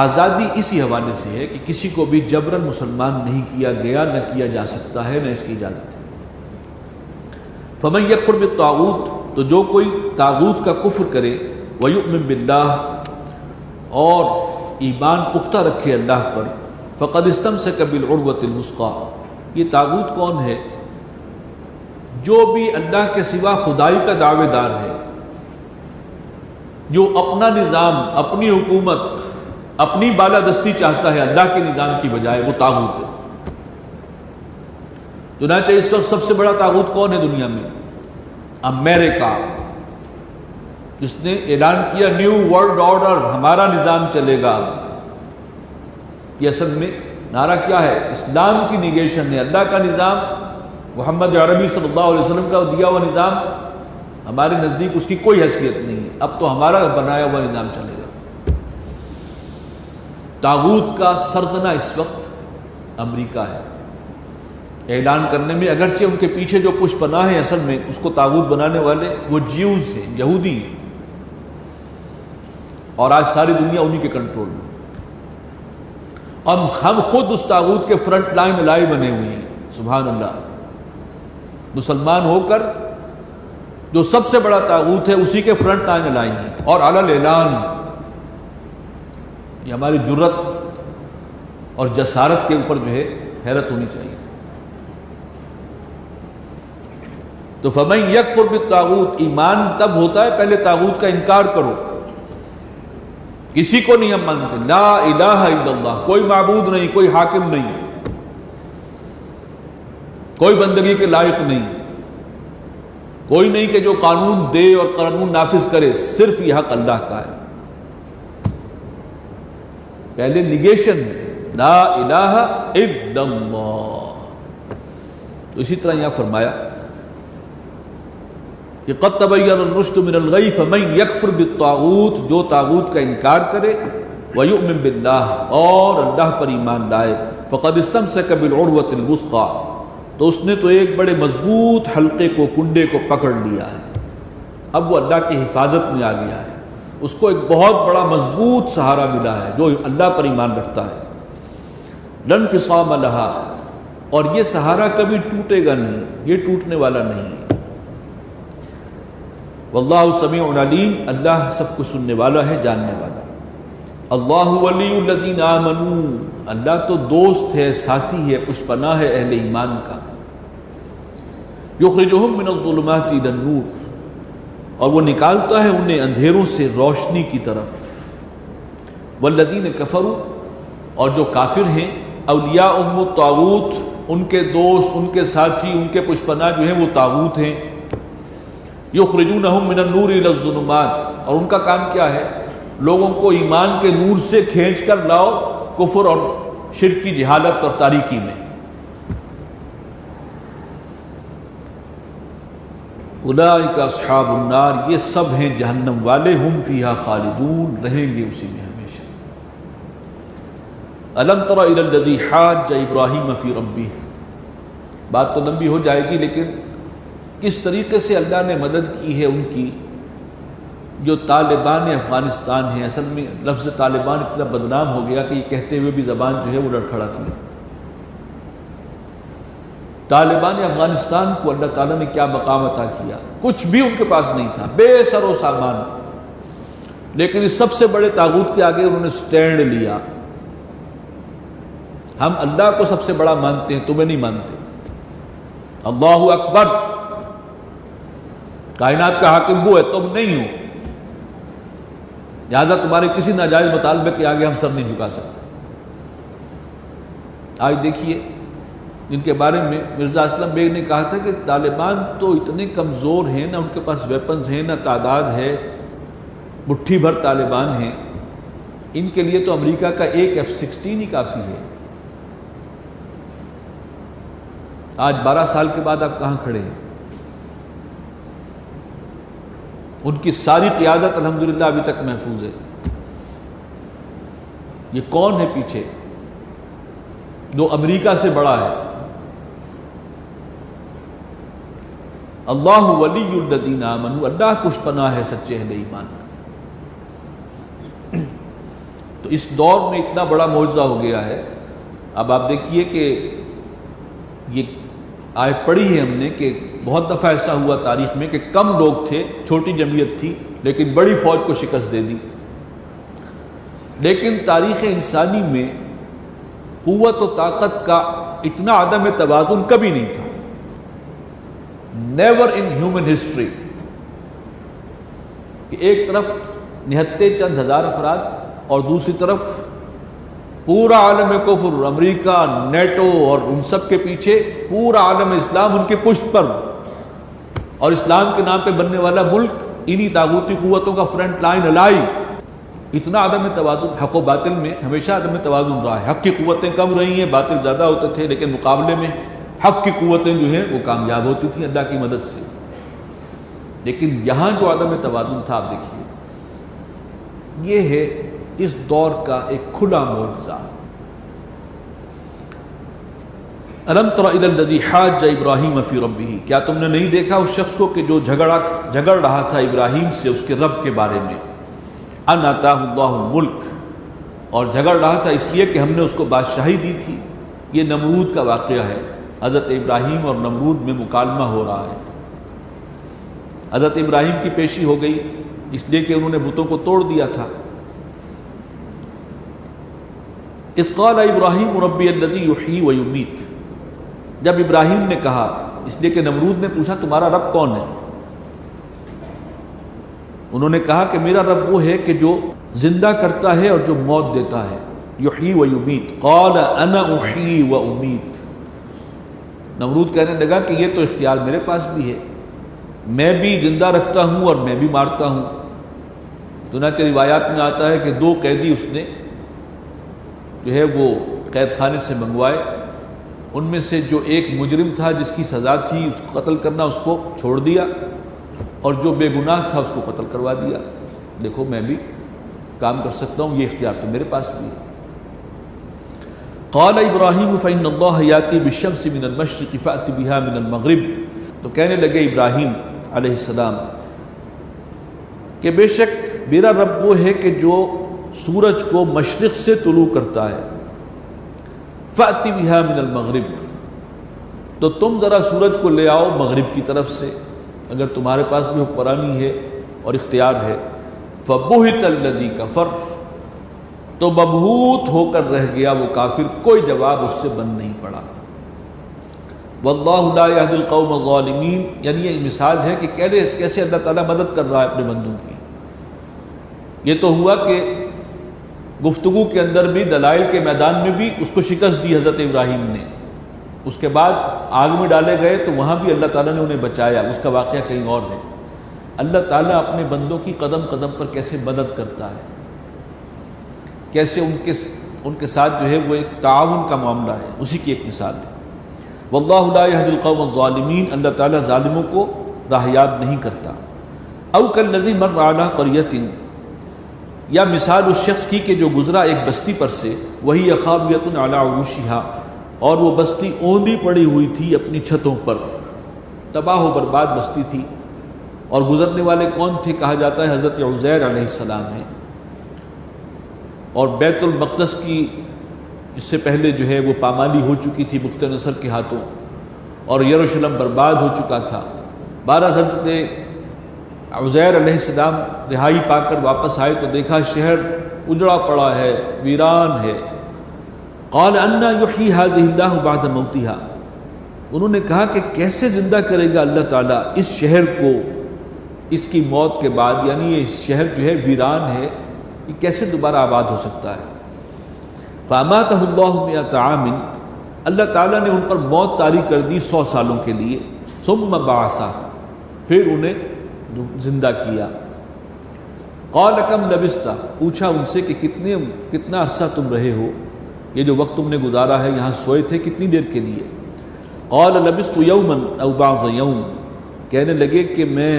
آزادی اسی حوالے سے ہے کہ کسی کو بھی جبراً مسلمان نہیں کیا گیا، نہ کیا جا سکتا ہے، نہ اس کی اجازت ہے۔ فمن یکفر بالطاغوت، تو جو کوئی طاغوت کا کفر کرے، ویؤمن باللہ، اور ایمان پختہ رکھے اللہ پر، فقد استمسک بالعروۃ الوثقی، یہ طاغوت کون ہے؟ جو بھی اللہ کے سوا خدائی کا دعوے دار ہے، جو اپنا نظام، اپنی حکومت، اپنی بالادستی چاہتا ہے اللہ کے نظام کی بجائے، وہ طاغوت ہے۔ چنانچہ اس وقت سب سے بڑا طاغوت کون ہے دنیا میں؟ امریکہ، جس نے اعلان کیا نیو ورلڈ آرڈر، ہمارا نظام چلے گا۔ یہ اصل میں نعرہ کیا ہے؟ اسلام کی نیگیشن ہے۔ اللہ کا نظام، محمد عربی صلی اللہ علیہ وسلم کا دیا ہوا نظام، ہمارے نزدیک اس کی کوئی حیثیت نہیں ہے، اب تو ہمارا بنایا ہوا نظام چلے گا۔ طاغوت کا سرغنہ اس وقت امریکہ ہے۔ اعلان کرنے میں اگرچہ ان کے پیچھے جو پش پناہ ہے، اصل میں اس کو طاغوت بنانے والے وہ جیوز ہیں، یہودی ہیں، اور آج ساری دنیا انہی کے کنٹرول میں۔ ہم خود اس طاغوت کے فرنٹ لائن الائی بنے ہوئے ہیں، سبحان اللہ۔ مسلمان ہو کر جو سب سے بڑا طاغوت ہے اسی کے فرنٹ لائن الائی ہیں، اور علی الاعلان۔ یہ ہماری جرت اور جسارت کے اوپر جو ہے حیرت ہونی چاہیے۔ تو فمن یکفر بالطاغوت، ایمان تب ہوتا ہے پہلے طاغوت کا انکار کرو، کسی کو نہیں ہم مانتے، لا الہ الا اللہ، کوئی معبود نہیں، کوئی حاکم نہیں، کوئی بندگی کے لائق نہیں، کوئی نہیں کہ جو قانون دے اور قانون نافذ کرے، صرف یہ حق اللہ کا ہے۔ پہلے نیگیشن، لا الہ الا اللہ۔ تو اسی طرح یہاں فرمایا کہ قد تبین الرشد من الغی فمن یکفر بالطاغوت، جو طاغوت کا انکار کرے، ویؤمن باللہ، اور اللہ پر ایمان لائے، فقد استمسک بالعروۃ الوثقی، تو اس نے تو ایک بڑے مضبوط حلقے کو، کنڈے کو پکڑ لیا ہے، اب وہ اللہ کی حفاظت میں آ گیا ہے، اس کو ایک بہت بڑا مضبوط سہارا ملا ہے جو اللہ پر ایمان رکھتا ہے۔ لا انفصام لہا، اور یہ سہارا کبھی ٹوٹے گا نہیں، یہ ٹوٹنے والا نہیں ہے۔ واللہ سمیع علیم، اللہ سب کو سننے والا ہے، جاننے والا۔ اللہ ولی الذین آمنوا، اللہ تو دوست ہے، ساتھی ہے، پشپناہ ہے اہل ایمان کا۔ یخرجہم من الظلمات الی النور، اور وہ نکالتا ہے انہیں اندھیروں سے روشنی کی طرف۔ والذین کفروا، اور جو کافر ہیں، اولیاءہم الطاغوت، ان کے دوست، ان کے ساتھی، ان کے پشپناہ جو ہیں وہ طاغوت ہیں، یخرجونہم من النور الی الظلمات، اور ان کا کام کیا ہے؟ لوگوں کو ایمان کے نور سے کھینچ کر لاؤ کفر اور شرک کی جہالت اور تاریکی میں۔ اولئک اصحاب النار، یہ سب ہیں جہنم والے، ہم فیہا خالدون، رہیں گے اسی میں ہمیشہ۔ الم تر الی الذی حاج ابراہیم فی ربہ، بات تو لمبی ہو جائے گی، لیکن کس طریقے سے اللہ نے مدد کی ہے ان کی، جو طالبان افغانستان ہیں۔ اصل میں لفظ طالبان اتنا بدنام ہو گیا کہ یہ کہتے ہوئے بھی زبان جو ہے وہ لڑکھڑاتی ہے۔ طالبان افغانستان کو اللہ تعالیٰ نے کیا مقام عطا کیا، کچھ بھی ان کے پاس نہیں تھا، بے سر و سامان، لیکن اس سب سے بڑے طاغوت کے آگے انہوں نے سٹینڈ لیا۔ ہم اللہ کو سب سے بڑا مانتے ہیں، تمہیں نہیں مانتے۔ اللہ اکبر، کائنات کا حاکم وہ ہے، تم نہیں ہو، لہٰذا تمہارے کسی ناجائز مطالبے کے آگے ہم سر نہیں جھکا سکتے۔ آج دیکھیے، جن کے بارے میں مرزا اسلم بیگ نے کہا تھا کہ طالبان تو اتنے کمزور ہیں، نہ ان کے پاس ویپنز ہیں، نہ تعداد ہے، مٹھی بھر طالبان ہیں، ان کے لیے تو امریکہ کا ایک F-16 ہی کافی ہے۔ آج 12 سال کے بعد آپ کہاں کھڑے ہیں؟ ان کی ساری قیادت الحمدللہ ابھی تک محفوظ ہے۔ یہ کون ہے پیچھے جو امریکہ سے بڑا ہے؟ اللہ ولی الذین آمنوا، اللہ پشپناہ ہے سچے اہل ایمان کا۔ تو اس دور میں اتنا بڑا معجزہ ہو گیا ہے۔ اب آپ دیکھیے کہ یہ آیت پڑھی ہے ہم نے کہ بہت دفعہ ایسا ہوا تاریخ میں کہ کم لوگ تھے، چھوٹی جمعیت تھی، لیکن بڑی فوج کو شکست دے دی۔ لیکن تاریخ انسانی میں قوت و طاقت کا اتنا عدم توازن کبھی نہیں تھا، نیور ان ہیومن ہسٹری، کہ ایک طرف نہتے چند ہزار افراد اور دوسری طرف پورا عالم کفر، امریکہ، نیٹو اور ان سب کے پیچھے پورا عالم اسلام ان کے پشت پر، اور اسلام کے نام پہ بننے والا ملک انہی طاغوتی قوتوں کا فرنٹ لائن الائی۔ اتنا عدم توازن، حق و باطل میں ہمیشہ عدم توازن رہا ہے۔ حق کی قوتیں کم رہی ہیں، باطل زیادہ ہوتے تھے، لیکن مقابلے میں حق کی قوتیں جو ہیں وہ کامیاب ہوتی تھیں اللہ کی مدد سے۔ لیکن یہاں جو عدم توازن تھا، آپ دیکھیے، یہ ہے اس دور کا ایک کھلا معجزہ۔ الم تر الی الذی حاج ابراہیم فی ربہ، کیا تم نے نہیں دیکھا اس شخص کو کہ جو جھگڑ رہا تھا ابراہیم سے اس کے رب کے بارے میں؟ ان آتاہ اللہ الملک، اور جھگڑ رہا تھا اس لیے کہ ہم نے اس کو بادشاہی دی تھی۔ یہ نمرود کا واقعہ ہے، حضرت ابراہیم اور نمرود میں مکالمہ ہو رہا ہے۔ حضرت ابراہیم کی پیشی ہو گئی اس لیے کہ انہوں نے بتوں کو توڑ دیا تھا۔ اذ قال ابراہیم ربی الذی یحیی و یمیت، جب ابراہیم نے کہا، اس لیے کہ نمرود نے پوچھا تمہارا رب کون ہے؟ انہوں نے کہا کہ میرا رب وہ ہے کہ جو زندہ کرتا ہے اور جو موت دیتا ہے، یحیی و یمیت۔ قال انا احیی و امیت، نمرود کہنے لگا کہ یہ تو اختیار میرے پاس بھی ہے، میں بھی زندہ رکھتا ہوں اور میں بھی مارتا ہوں۔ چنانچہ روایات میں آتا ہے کہ 2 قیدی اس نے جو ہے وہ قید خانے سے منگوائے، ان میں سے جو ایک مجرم تھا جس کی سزا تھی اس کو قتل کرنا، اس کو چھوڑ دیا، اور جو بے گناہ تھا اس کو قتل کروا دیا۔ دیکھو میں بھی کام کر سکتا ہوں، یہ اختیار تو میرے پاس بھی ہے۔ قال ابراہیم فإن اللہ یاتی بالشمس من المشرق فأت بها من المغرب، تو کہنے لگے ابراہیم علیہ السلام کہ بے شک میرا رب وہ ہے کہ جو سورج کو مشرق سے طلوع کرتا ہے، فأت بها من المغرب، تو تم ذرا سورج کو لے آؤ مغرب کی طرف سے، اگر تمہارے پاس بھی حکمرانی ہے اور اختیار ہے۔ فبہت الذی کفر، تو مبہوت ہو کر رہ گیا وہ کافر، کوئی جواب اس سے بن نہیں پڑا۔ واللہ لا یہدی القوم الظالمین، یعنی یہ مثال ہے کہ کیسے اللہ تعالیٰ مدد کر رہا ہے اپنے بندوں کی۔ یہ تو ہوا کہ گفتگو کے اندر بھی، دلائل کے میدان میں بھی اس کو شکست دی حضرت ابراہیم نے. اس کے بعد آگ میں ڈالے گئے تو وہاں بھی اللہ تعالیٰ نے انہیں بچایا. اس کا واقعہ کہیں اور ہے. اللہ تعالیٰ اپنے بندوں کی قدم قدم پر کیسے مدد کرتا ہے، کیسے ان کے ساتھ جو ہے وہ ایک تعاون کا معاملہ ہے، اسی کی ایک مثال ہے. واللہ لا یہدی القوم الظالمین، اللہ تعالیٰ ظالموں کو راہیاب نہیں کرتا. او کالذی مر علی قریۃ، یا مثال اس شخص کی کہ جو گزرا ایک بستی پر سے، وہی خاویۃ علی عروشہا، اور وہ بستی اوندھی پڑی ہوئی تھی اپنی چھتوں پر، تباہ و برباد بستی تھی. اور گزرنے والے کون تھے؟ کہا جاتا ہے حضرت عزیر علیہ السلام ہیں. اور بیت المقدس کی اس سے پہلے جو ہے وہ پامالی ہو چکی تھی بخت نصر کے ہاتھوں، اور یروشلم برباد ہو چکا تھا. بہرحال حضرت عزیر علیہ السلام رہائی پا کر واپس آئے تو دیکھا شہر اجڑا پڑا ہے، ویران ہے. قال انا یحیی هذه اللہ بعد موتها، انہوں نے کہا کہ کیسے زندہ کرے گا اللہ تعالیٰ اس شہر کو اس کی موت کے بعد، یعنی یہ شہر جو ہے ویران ہے، یہ کیسے دوبارہ آباد ہو سکتا ہے. فاماتہ اللہ 100 عام، اللہ تعالیٰ نے ان پر موت طاری کر دی 100 سالوں کے لیے. ثم بعثہ، پھر انہیں زندہ کیا. قال کم لبثت، پوچھا ان سے کہ کتنا عرصہ تم رہے ہو، یہ جو وقت تم نے گزارا ہے یہاں سوئے تھے کتنی دیر کے لیے. قال لبثت یوما او بعض یوم، کہنے لگے کہ میں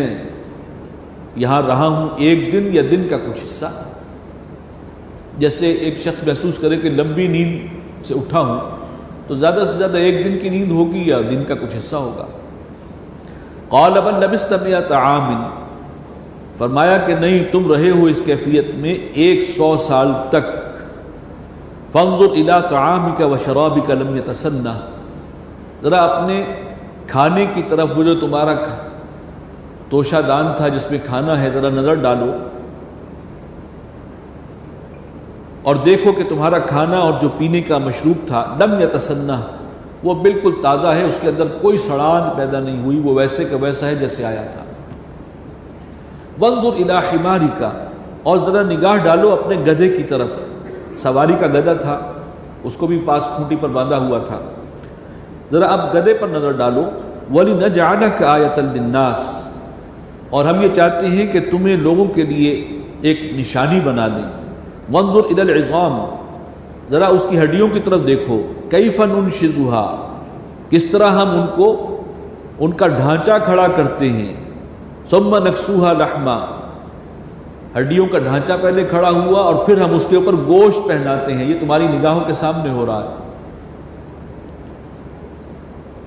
یہاں رہا ہوں ایک دن یا دن کا کچھ حصہ. جیسے ایک شخص محسوس کرے کہ لمبی نیند سے اٹھا ہوں تو زیادہ سے زیادہ ایک دن کی نیند ہوگی یا دن کا کچھ حصہ ہوگا. قال بل لبثت 100 عام، فرمایا کہ نہیں تم رہے ہو اس کیفیت میں 100 سال تک. فانظر الى طعامك وشرابك لم يتسنه، ذرا اپنے کھانے کی طرف، وہ جو تمہارا توشہ دان تھا جس میں کھانا ہے، ذرا نظر ڈالو اور دیکھو کہ تمہارا کھانا اور جو پینے کا مشروب تھا لم یتسنہ، وہ بالکل تازہ ہے، اس کے اندر کوئی سڑاند پیدا نہیں ہوئی، وہ ویسے کا ویسا ہے جیسے آیا تھا. وانظر الی حمارک، اور ذرا نگاہ ڈالو اپنے گدھے کی طرف، سواری کا گدھا تھا، اس کو بھی پاس کھوٹی پر باندھا ہوا تھا، ذرا اب گدھے پر نظر ڈالو. وَلِنَجْعَلَكَ آیَةً لِلنَّاسِ، اور ہم یہ چاہتے ہیں کہ تمہیں لوگوں کے لیے ایک نشانی بنا دیں. وانظر الی العظام، ذرا اس کی ہڈیوں کی طرف دیکھو. کیف ننشزها، کس طرح ہم ان کا ڈھانچہ کھڑا کرتے ہیں. ثم نکسوها لحما، ہڈیوں کا ڈھانچہ پہلے کھڑا ہوا اور پھر ہم اس کے اوپر گوشت پہناتے ہیں. یہ تمہاری نگاہوں کے سامنے ہو رہا ہے.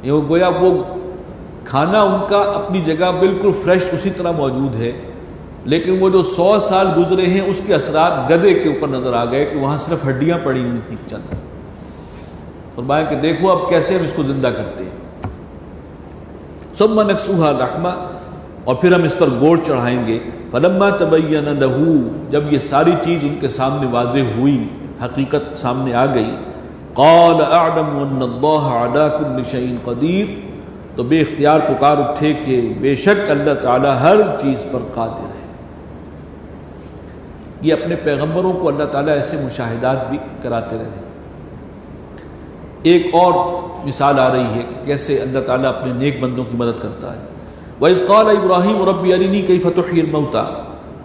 یہ گویا وہ کھانا ان کا اپنی جگہ بالکل فریش اسی طرح موجود ہے، لیکن وہ جو 100 سال گزرے ہیں اس کے اثرات گدھے کے اوپر نظر آ گئے کہ وہاں صرف ہڈیاں پڑی ہوئی تھی چند. فرمایا کہ دیکھو اب کیسے ہم اس کو زندہ کرتے ہیں. ثم نکسوها لحما، اور پھر ہم اس پر گوشت چڑھائیں گے. فلما تبین له، جب یہ ساری چیز ان کے سامنے واضح ہوئی، حقیقت سامنے آ گئی. قال اعلم ان اللہ علی کل شیء قدیر، تو بے اختیار پکار اٹھے کہ بے شک اللہ تعالی ہر چیز پر قادر ہے. یہ اپنے پیغمبروں کو اللہ تعالیٰ ایسے مشاہدات بھی کراتے رہے. ایک اور مثال آ رہی ہے کہ کیسے اللہ تعالیٰ اپنے نیک بندوں کی مدد کرتا ہے. وَإِذْ قَالَ إِبْرَاهِيمُ رَبِّ أَرِنِي كَيْفَ تُحْيِي الْمَوْتَى،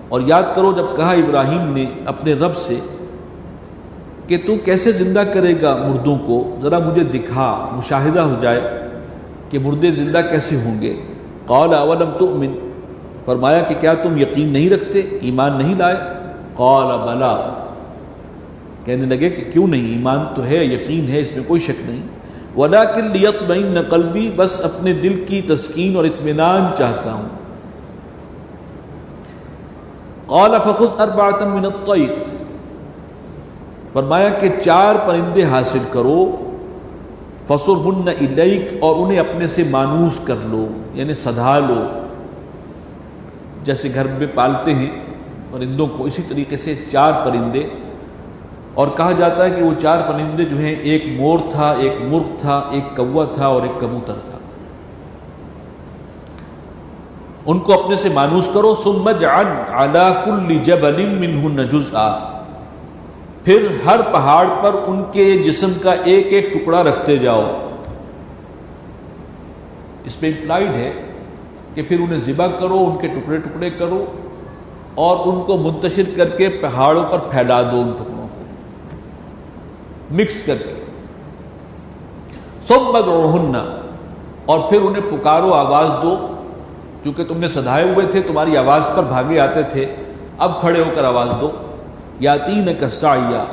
اور یاد کرو جب کہا ابراہیم نے اپنے رب سے کہ تو کیسے زندہ کرے گا مردوں کو، ذرا مجھے دکھا، مشاہدہ ہو جائے کہ مردے زندہ کیسے ہوں گے. قَالَ أَوَلَمْ تُؤْمِنْ، فرمایا کہ کیا تم یقین نہیں رکھتے، ایمان نہیں لائے. قَالَ بَلَا، کہنے لگے کہ کیوں نہیں، ایمان تو ہے، یقین ہے، اس میں کوئی شک نہیں. وَلَكِنْ لِيَطْمَئِنَّ قَلْبِي، بس اپنے دل کی تسکین اور اطمینان چاہتا ہوں. قَالَ فَخُذْ أَرْبَعَةً مِّنَ الطَّيْرِ، فرمایا کہ 4 پرندے حاصل کرو. فَصُرْهُنَّ إِلَيْكَ، اور انہیں اپنے سے مانوس کر لو، یعنی سدھا لو، جیسے گھر میں پالتے ہیں پرندوں کو، اسی طریقے سے 4 پرندے. اور کہا جاتا ہے کہ وہ 4 پرندے جو ہیں، ایک مور تھا، ایک مرغ تھا، ایک کوا تھا اور ایک کبوتر تھا. ان کو اپنے سے مانوس کرو. ثم اجعل على كل جبل منهن جزءا، پھر ہر پہاڑ پر ان کے جسم کا ایک ایک ٹکڑا رکھتے جاؤ. اس میں امپلائڈ ہے کہ پھر انہیں ذبح کرو، ان کے ٹکڑے ٹکڑے کرو اور ان کو منتشر کر کے پہاڑوں پر پھیلا دو، ان ٹکڑوں کو مکس کر کے. ثم ادعوہن، اور پھر انہیں پکارو، آواز دو. چونکہ تم نے سدھائے ہوئے تھے، تمہاری آواز پر بھاگے آتے تھے، اب کھڑے ہو کر آواز دو. یاتینک سعیا،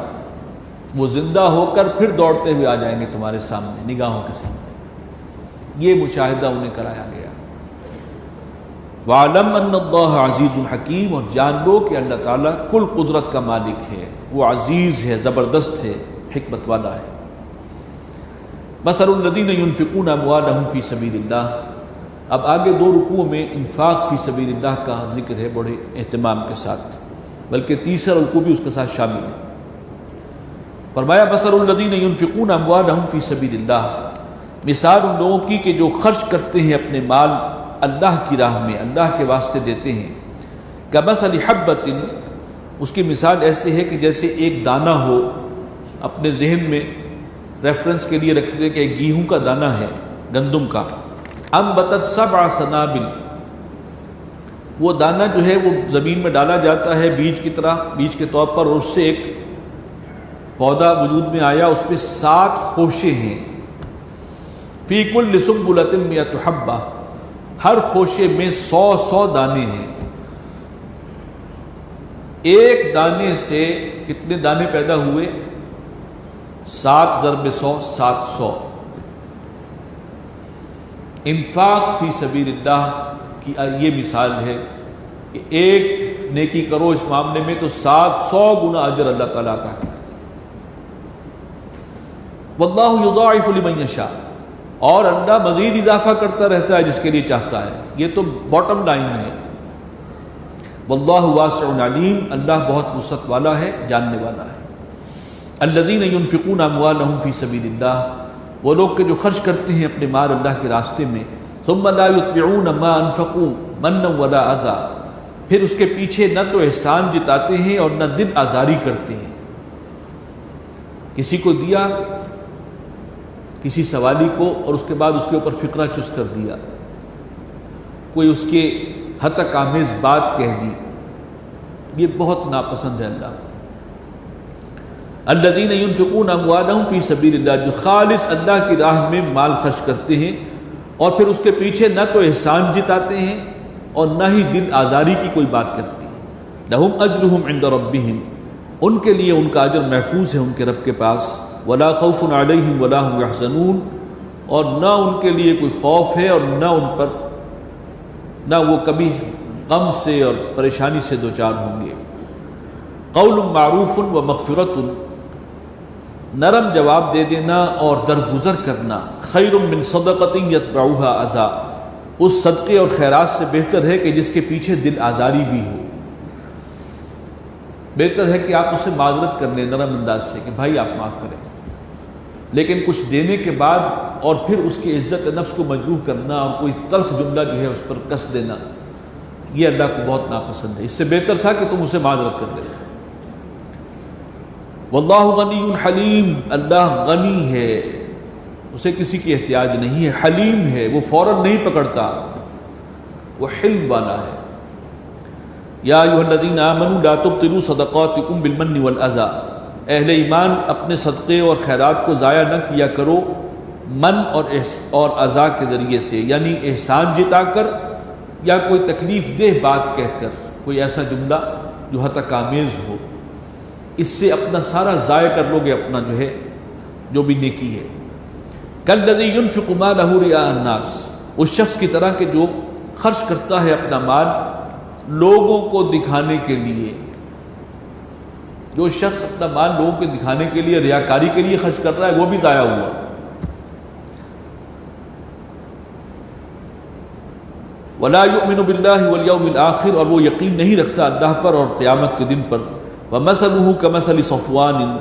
وہ زندہ ہو کر پھر دوڑتے ہوئے آ جائیں گے تمہارے سامنے، نگاہوں کے سامنے. یہ مشاہدہ انہیں کرایا گیا. وَعَلَمْ أَنَّ اللَّهَ عَزِيزٌ حَكِيمٌ، اور جان لو کہ اللہ تعالیٰ کل قدرت کا مالک ہے، وہ عزیز ہے، زبردست ہے، حکمت والا ہے. مَثَلُ الَّذِينَ يُنْفِقُونَ أَمْوَالَهُمْ فِي سَبِيلِ اللَّهِ. اب آگے دو رکوع میں انفاق فی سبیل اللہ کا ذکر ہے بڑے اہتمام کے ساتھ، بلکہ تیسرا رکوع بھی اس کے ساتھ شامل ہے. فرمایا مَثَلُ الَّذِينَ يُنْفِقُونَ أَمْوَالَهُمْ فِي سَبِيلِ اللَّهِ، مثال ان لوگوں کی کہ جو خرچ کرتے ہیں اپنے مال اللہ کی راہ میں، اللہ کے واسطے دیتے ہیں. كَمَثَلِ حَبَّةٍ، اس کی مثال ایسے ہے کہ جیسے ایک دانہ ہو. اپنے ذہن میں ریفرنس کے لیے رکھتے کہ ایک گیہوں کا دانہ ہے، گندم کا. انبتت 7 سنابل، وہ دانہ جو ہے وہ زمین میں ڈالا جاتا ہے بیج کی طرح، بیج کے طور پر، اور اس سے ایک پودا وجود میں آیا، اس پہ 7 خوشے ہیں. فی کل سنبلۃ 100 حبہ، ہر خوشے میں 100 دانے ہیں. ایک دانے سے کتنے دانے پیدا ہوئے؟ 7 ضرب 100 700. انفاق فی سبیل اللہ کی یہ مثال ہے کہ ایک نیکی کرو اس معاملے میں تو 700 گنا اجر اللہ تعالیٰ عطا کرے. واللہ یضاعف لمن یشاء، اور اللہ مزید اضافہ کرتا رہتا ہے جس کے لیے چاہتا ہے. یہ تو باٹم لائن ہے. واللہ واسع علیم، اللہ بہت وسعت والا ہے، جاننے والا ہے. الذین ينفقون اموالهم فی سبیل اللہ، وہ لوگ کہ جو خرچ کرتے ہیں اپنے مال اللہ کے راستے میں. ثم لا يتبعون ما انفقوا منا ولا اذى، پھر اس کے پیچھے نہ تو احسان جتاتے ہیں اور نہ دل آزاری کرتے ہیں. کسی کو دیا، کسی سوالی کو، اور اس کے بعد اس کے اوپر فقرہ چس کر دیا، کوئی اس کے ہتک آمیز بات کہہ دی، یہ بہت ناپسند ہے اللہ. الذین ينفقون اموالهم فی سبیل اللہ، جو خالص اللہ کی راہ میں مال خرچ کرتے ہیں اور پھر اس کے پیچھے نہ تو احسان جتاتے ہیں اور نہ ہی دل آزاری کی کوئی بات کرتے ہیں. لہم اجرہم عند ربہم، ان کے لیے ان کا اجر محفوظ ہے ان کے رب کے پاس. ولا خوف علیہم ولا هم یحزنون، اور نہ ان کے لیے کوئی خوف ہے اور نہ ان پر، نہ وہ کبھی غم سے اور پریشانی سے دوچار ہوں گے. قول معروف و مغفرت، نرم جواب دے دینا اور درگزر کرنا. خیر من صدقۃ یتبعها اذى، اس صدقے اور خیرات سے بہتر ہے کہ جس کے پیچھے دل آزاری بھی ہو. بہتر ہے کہ آپ اسے معذرت کر لیں نرم انداز سے کہ بھائی آپ معاف کریں، لیکن کچھ دینے کے بعد اور پھر اس کی عزت نفس کو مجروح کرنا اور کوئی تلخ جملہ جو ہے اس پر کس دینا، یہ اللہ کو بہت ناپسند ہے. اس سے بہتر تھا کہ تم اسے معذرت کر دیتے. واللہ غنی حلیم، اللہ غنی ہے، اسے کسی کی احتیاج نہیں ہے. حلیم ہے، وہ فوراً نہیں پکڑتا، وہ حلم والا ہے. یا ایھا الذین آمنوا لا تبطلوا صدقاتکم بالمن والاذی، اہل ایمان اپنے صدقے اور خیرات کو ضائع نہ کیا کرو من اور اذی کے ذریعے سے، یعنی احسان جتا کر یا کوئی تکلیف دہ بات کہہ کر، کوئی ایسا جملہ جو ہتک آمیز ہو. اس سے اپنا سارا ضائع کر لو گے، اپنا جو ہے جو بھی نیکی ہے. کالذی ينفق مالہ رئاء الناس، اس شخص کی طرح کہ جو خرچ کرتا ہے اپنا مال لوگوں کو دکھانے کے لیے. جو شخص اپنا مال لوگوں کو دکھانے کے لیے، ریاکاری کے لیے خرچ کر رہا ہے، وہ بھی ضائع ہوا. ولا یؤمن باللہ والیوم الآخر، اور وہ یقین نہیں رکھتا اللہ پر اور قیامت کے دن پر. ومثلہ کمثل صفوان،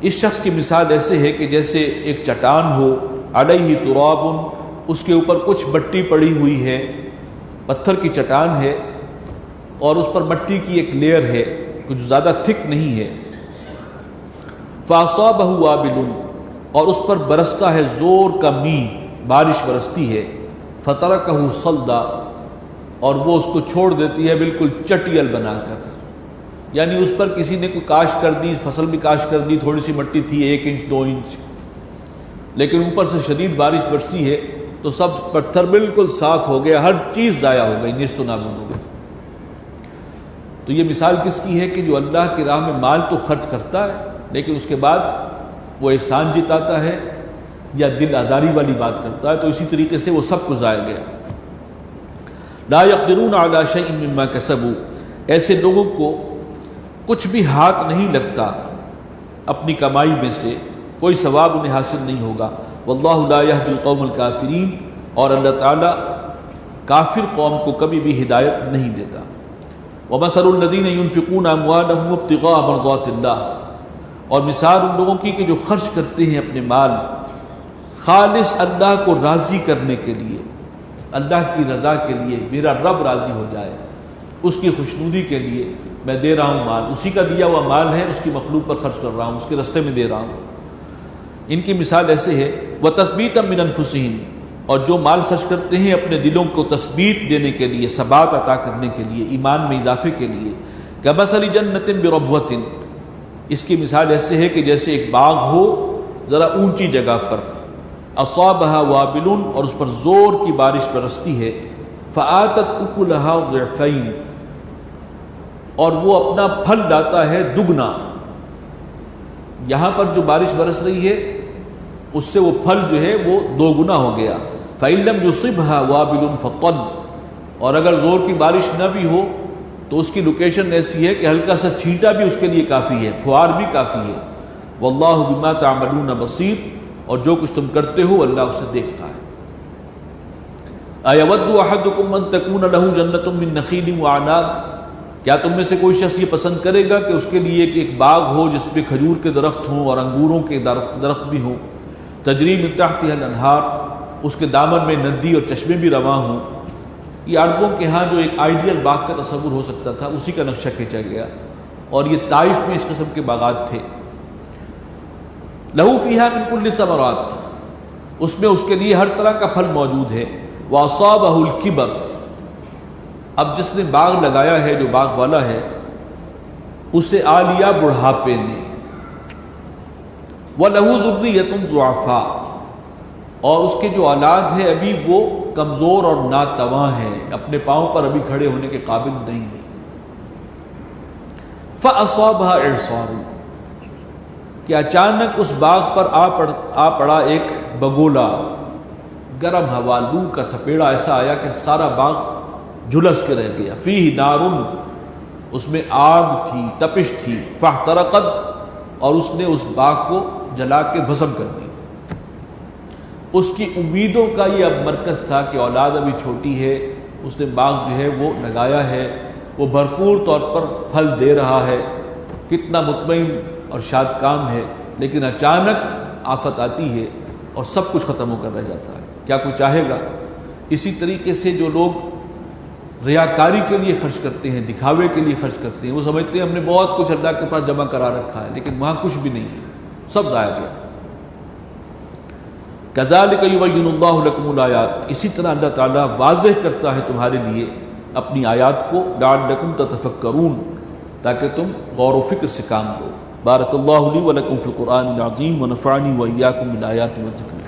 اس شخص کی مثال ایسے ہے کہ جیسے ایک چٹان ہو، علیہ تراب، اس کے اوپر کچھ مٹی پڑی ہوئی ہے، پتھر کی چٹان ہے اور اس پر مٹی کی ایک لیئر ہے، کچھ زیادہ تھک نہیں ہے. فَأَصَابَهُ وَابِلٌ، اور اس پر برستا ہے زور کا می، بارش برستی ہے، فَتَرَكَهُ صَلْدًا، اور وہ اس کو چھوڑ دیتی ہے بالکل چٹیل بنا کر، یعنی اس پر کسی نے کوئی کاشت کر دی، فصل بھی کاشت کر دی، تھوڑی سی مٹی تھی 1 انچ 2 انچ، لیکن اوپر سے شدید بارش برسی ہے تو سب پتھر بالکل صاف ہو گیا، ہر چیز ضائع ہو گئی، نیست و نابود ہو گئی۔ تو یہ مثال کس کی ہے کہ جو اللہ کی راہ میں مال تو خرچ کرتا ہے لیکن اس کے بعد وہ احسان جتاتا ہے یا دل آزاری والی بات کرتا ہے، تو اسی طریقے سے وہ سب کچھ ضائع گیا۔ لا يقدرون على شيء مما كسبوا، ایسے لوگوں کو کچھ بھی ہاتھ نہیں لگتا اپنی کمائی میں سے، کوئی ثواب انہیں حاصل نہیں ہوگا۔ واللہ لا يهدي القوم الكافرین، اور اللہ تعالیٰ کافر قوم کو کبھی بھی ہدایت نہیں دیتا۔ ومثل الذین ينفقون اموالهم ابتغاء مرضات اللہ، اور مثال ان لوگوں کی کہ جو خرچ کرتے ہیں اپنے مال خالص اللہ کو راضی کرنے کے لیے، اللہ کی رضا کے لیے، میرا رب راضی ہو جائے، اس کی خوشنودی کے لیے میں دے رہا ہوں مال، اسی کا دیا ہوا مال ہے، اس کی مخلوق پر خرچ کر رہا ہوں، اس کے رستے میں دے رہا ہوں۔ ان کی مثال ایسے ہے وَتَثْبِيتًا مِنْ أَنفُسِهِمْ، اور جو مال خرچ کرتے ہیں اپنے دلوں کو تثبیت دینے کے لیے، ثبات عطا کرنے کے لیے، ایمان میں اضافے کے لیے، كَمَثَلِ جَنَّةٍ بِرَبْوَةٍ، اس کی مثال ایسے ہے کہ جیسے ایک باغ ہو ذرا اونچی جگہ پر، أَصَابَهَا وَابِلٌ، اور اس پر زور کی بارش برستی ہے، فَآتَتْ أُكُلَهَا ضِعْفَيْنِ، اور وہ اپنا پھل لاتا ہے دگنا۔ یہاں پر جو بارش برس رہی ہے اس سے وہ پھل جو ہے وہ 2 گنا ہو گیا۔ فَإِن لَّمْ يُصِبْهَا وَابِلٌ فَطَلٌّ، اور اگر زور کی بارش نہ بھی ہو تو اس کی لوکیشن ایسی ہے کہ ہلکا سا چھینٹا بھی اس کے لیے کافی ہے، پھوار بھی کافی ہے۔ وَاللَّهُ بِمَا تَعْمَلُونَ بَصِيرٌ، اور جو کچھ تم کرتے ہو اللہ اسے دیکھتا ہے۔ أَيَوَدُّ أَحَدُكُمْ أَن تَكُونَ لَهُ جَنَّةٌ مِّن نَخِيلٍ وَأَعْنَابٍ، کیا تم میں سے کوئی شخص یہ پسند کرے گا کہ اس کے لیے ایک باغ ہو جس پہ کھجور کے درخت ہوں اور انگوروں کے درخت بھی ہوں، تجری من تحتها الانہار، اس کے دامن میں ندی اور چشمے بھی رواں ہوں۔ یہ عربوں کے ہاں جو ایک آئیڈیل باغ کا تصور ہو سکتا تھا اسی کا نقشہ کھینچا گیا، اور یہ طائف میں اس قسم کے باغات تھے۔ لہو فیہا من کل ثمرات، اس میں اس کے لیے ہر طرح کا پھل موجود ہے۔ وَأَصَابَهُ الْكِبَرُ، اب جس نے باغ لگایا ہے، جو باغ والا ہے، اسے آ لیا بڑھاپے نے۔ وَلَهُ ذُرِّيَّةٌ ضُعَفَاء، اور اس کے جو اولاد ہے ابھی وہ کمزور اور ناتواں ہیں، اپنے پاؤں پر ابھی کھڑے ہونے کے قابل نہیں ہیں۔ فَأَصَابَهَا إِعْصَارٌ، کہ اچانک اس باغ پر آ پڑا ایک بگولا، گرم ہوا، لو کا تھپیڑا ایسا آیا کہ سارا باغ جھلس کے رہ گیا۔ فیہ نارن، اس میں آگ تھی، تپش تھی، فاحترقت، اور اس نے اس باغ کو جلا کے بھسم کر دی۔ اس کی امیدوں کا یہ اب مرکز تھا کہ اولاد ابھی چھوٹی ہے، اس نے باغ جو ہے وہ لگایا ہے، وہ بھرپور طور پر پھل دے رہا ہے، کتنا مطمئن اور شاد کام ہے، لیکن اچانک آفت آتی ہے اور سب کچھ ختم ہو کر رہ جاتا ہے۔ کیا کوئی چاہے گا؟ اسی طریقے سے جو لوگ ریاکاری کے لیے خرچ کرتے ہیں، دکھاوے کے لیے خرچ کرتے ہیں، وہ سمجھتے ہیں ہم نے بہت کچھ اللہ کے پاس جمع کرا رکھا ہے، لیکن وہاں کچھ بھی نہیں ہے، سب ضائع گیا۔ كَذَلِكَ يُبَيِّنُ اللَّهُ لَكُمُ الْآيَاتِ، اسی طرح اللہ تعالیٰ واضح کرتا ہے تمہارے لیے اپنی آیات کو، لَعَلَّكُمْ تَتَفَكَّرُونَ، تاکہ تم غور و فکر سے کام لو۔ بارک اللہ لی و لکم فی القرآن العظیم ونفعنی و ایاکم بالآیات والذکر۔